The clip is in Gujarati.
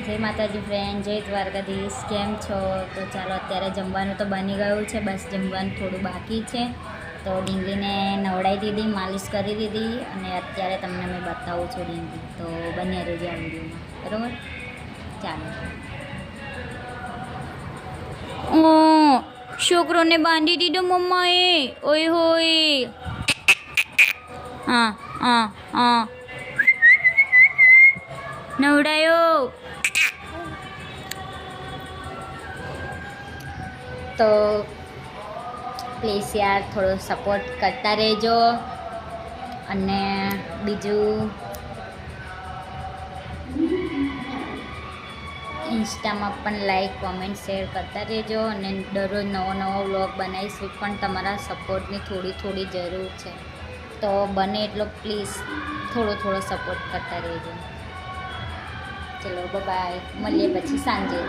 જય માતાજી ફ્રેન્ડ, જય દ્વારકાધીશ. કેમ છો? તો ચાલો અત્યારે જમવાનું તો બની ગયું છે, બસ જમવાનું થોડું બાકી છે. તો ડીંગલીને નવડાવી દીધી, માલિશ કરી દીધી અને અત્યારે તમને મેં બતાવું છું ડીંગલી. તો બન્યા રહેજો આ વિડીયોમાં, બરાબર? ચાલો. ઓ છોકરોને બાંધી દીધો મમ્માએ. ઓય હોય. હા હા હા, નવડાયો. તો પ્લીઝ યાર થોડો સપોર્ટ કરતા રહેજો. અને બીજું ઇન્સ્ટામાં પણ લાઈક કોમેન્ટ શેર કરતા રહેજો. અને દરરોજ નવો નવો વ્લોગ બનાવીશું, પણ તમારા સપોર્ટની થોડી જરૂર છે. તો બને એટલો પ્લીઝ થોડો સપોર્ટ કરતા રહેજો. ચલો બાય, મળીએ પછી સાંજે.